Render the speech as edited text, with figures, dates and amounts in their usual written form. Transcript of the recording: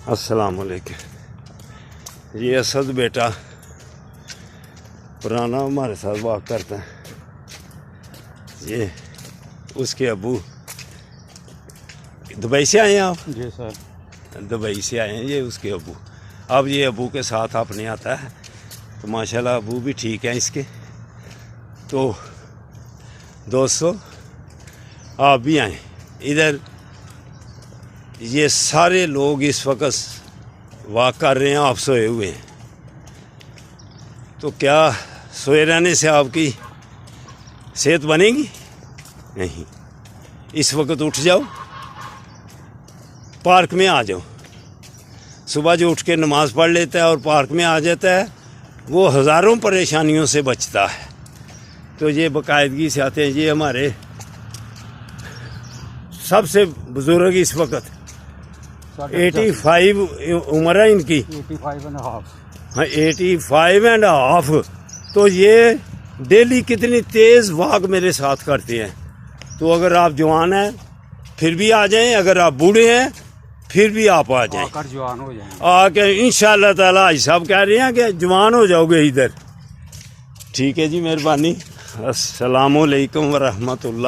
अस्सलाम वालेकुम। ये असद बेटा पुराना हमारे साथ वॉक करता है। ये उसके अबू दुबई से आए हैं आप? जी सर, दुबई से आए हैं ये उसके अबू। अब ये अबू के साथ अपने आता है तो माशाल्लाह अबू भी ठीक है इसके। तो दोस्तों आप भी आए इधर। ये सारे लोग इस वक्त वॉक कर रहे हैं, आप सोए हुए हैं। तो क्या सोए रहने से आपकी सेहत बनेगी? नहीं। इस वक्त उठ जाओ, पार्क में आ जाओ। सुबह जो उठ के नमाज़ पढ़ लेता है और पार्क में आ जाता है वो हज़ारों परेशानियों से बचता है। तो ये बाकायदगी से आते हैं। ये हमारे सबसे बुजुर्ग इस वक्त 85 उम्र है इनकी। 85.5। हाँ, 85.5। तो ये डेली कितनी तेज़ वॉक मेरे साथ करते हैं। तो अगर आप जवान हैं फिर भी आ जाएं, अगर आप बूढ़े हैं फिर भी आप आ जाएं, आकर जवान हो जाएं। आके इंशाअल्लाह ताला आज साहब कह रहे हैं कि जवान हो जाओगे इधर। ठीक है जी, मेहरबानी। अस्सलामु अलैकुम व रहमतुल्लाह।